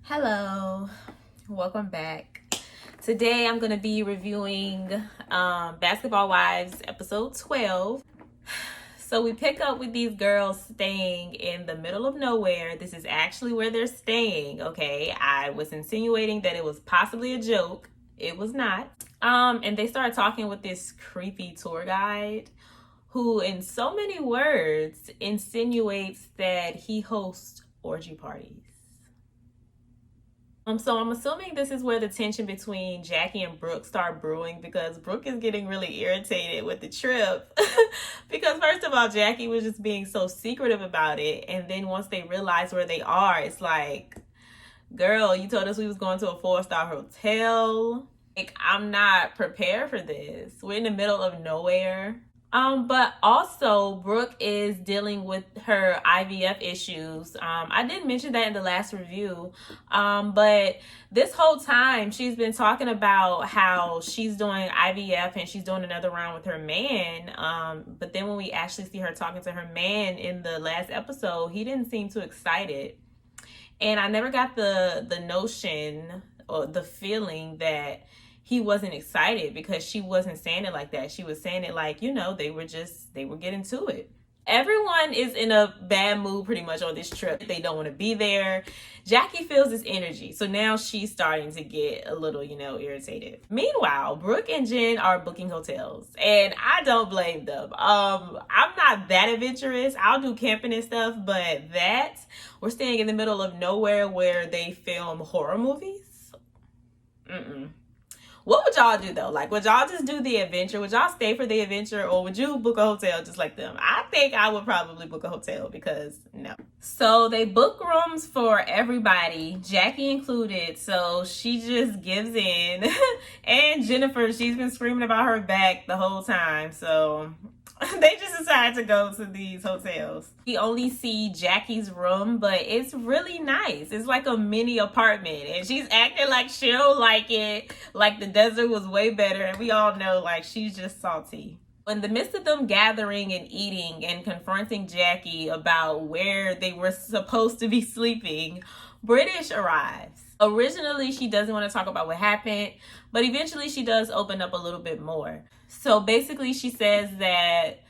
Hello, welcome back. Today I'm going to be reviewing Basketball Wives episode 12. So we pick up with these girls staying in the middle of nowhere. This is actually where they're staying, okay? I was insinuating that it was possibly a joke. It was not. And they started talking with this creepy tour guide who, in so many words, insinuates that he hosts orgy parties. So I'm assuming this is where the tension between Jackie and Brooke start brewing, because Brooke is getting really irritated with the trip. Because first of all, Jackie was just being so secretive about it, and then once they realize where they are, it's like, girl, you told us we was going to a 4-star hotel. Like, I'm not prepared for this. We're in the middle of nowhere. But also Brooke is dealing with her IVF issues. I didn't mention that in the last review. But this whole time she's been talking about how she's doing IVF and she's doing another round with her man. But then when we actually see her talking to her man in the last episode, he didn't seem too excited. And I never got the notion or the feeling that he wasn't excited, because she wasn't saying it like that. She was saying it like, they were getting to it. Everyone is in a bad mood pretty much on this trip. They don't want to be there. Jackie feels this energy. So now she's starting to get a little, irritated. Meanwhile, Brooke and Jen are booking hotels, and I don't blame them. I'm not that adventurous. I'll do camping and stuff, but we're staying in the middle of nowhere where they film horror movies. What would y'all do though? Like, would y'all just do the adventure? Would y'all stay for the adventure, or would you book a hotel just like them? I think I would probably book a hotel, because no. So they book rooms for everybody, Jackie included. So she just gives in. And Jennifer, she's been screaming about her back the whole time. So they just decided to go to these hotels. We only see Jackie's room, but it's really nice. It's like a mini apartment, and she's acting like she'll like it, like the desert was way better, and we all know like she's just salty. In the midst of them gathering and eating and confronting Jackie about where they were supposed to be sleeping, British arrives. Originally, she doesn't want to talk about what happened, but eventually she does open up a little bit more. So basically, she says that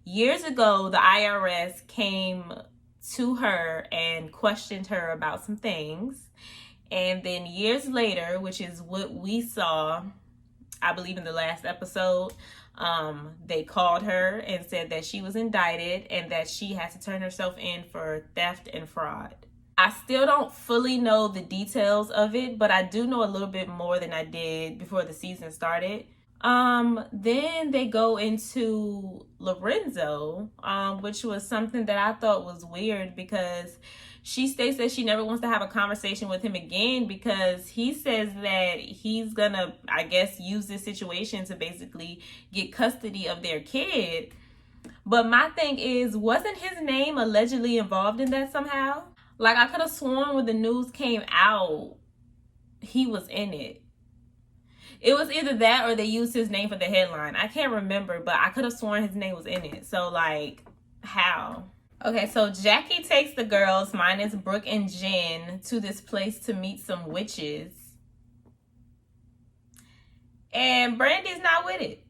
years ago, the IRS came to her and questioned her about some things. And then years later, which is what we saw, I believe in the last episode, they called her and said that she was indicted and that she had to turn herself in for theft and fraud. I still don't fully know the details of it, but I do know a little bit more than I did before the season started. Then they go into Lorenzo, which was something that I thought was weird, because she states that she never wants to have a conversation with him again, because he says that he's gonna, I guess, use this situation to basically get custody of their kid. But my thing is, wasn't his name allegedly involved in that somehow? Like, I could have sworn when the news came out, he was in it. It was either that or they used his name for the headline. I can't remember, but I could have sworn his name was in it. So, like, how? Okay, so Jackie takes the girls, minus Brooke and Jen, to this place to meet some witches. And Brandy's not with it.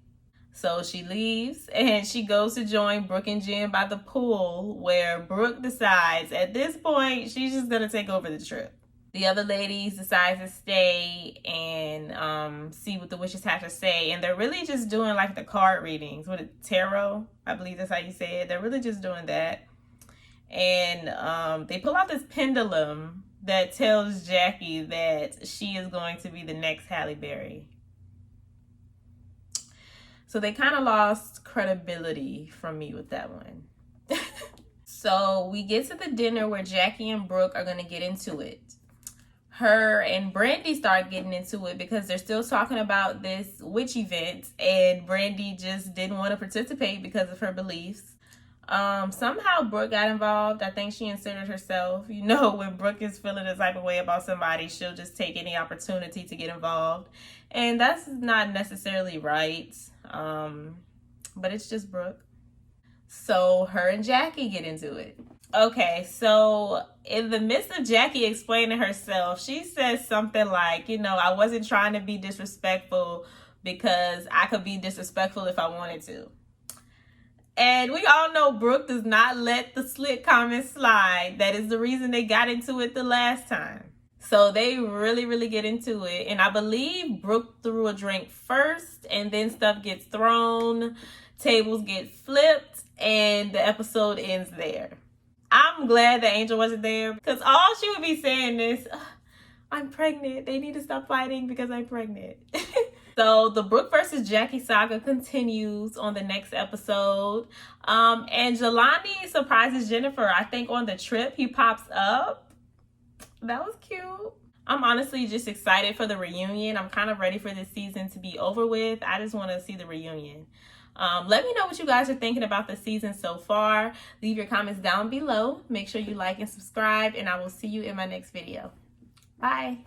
So she leaves and she goes to join Brooke and Jen by the pool, where Brooke decides at this point she's just going to take over the trip. The other ladies decide to stay and see what the witches have to say. And they're really just doing like the card readings with tarot. I believe that's how you say it. They're really just doing that. And they pull out this pendulum that tells Jackie that she is going to be the next Halle Berry. So they kind of lost credibility from me with that one. So we get to the dinner where Jackie and Brooke are going to get into it. Her and Brandy start getting into it because they're still talking about this witch event, and Brandy just didn't want to participate because of her beliefs. Somehow Brooke got involved. I think she inserted herself. When Brooke is feeling a type of way about somebody, she'll just take any opportunity to get involved. And that's not necessarily right. But it's just Brooke. So her and Jackie get into it. Okay, so in the midst of Jackie explaining herself, she says something like, I wasn't trying to be disrespectful because I could be disrespectful if I wanted to. And we all know Brooke does not let the slick comments slide. That is the reason they got into it the last time. So they really, really get into it. And I believe Brooke threw a drink first, and then stuff gets thrown, tables get flipped, and the episode ends there. I'm glad that Angel wasn't there, because all she would be saying is, I'm pregnant. They need to stop fighting because I'm pregnant. So the Brooke versus Jackie saga continues on the next episode. And Jelani surprises Jennifer, I think, on the trip. He pops up. That was cute. I'm honestly just excited for the reunion. I'm kind of ready for this season to be over with. I just want to see the reunion. Let me know what you guys are thinking about the season so far. Leave your comments down below. Make sure you like and subscribe, and I will see you in my next video. Bye.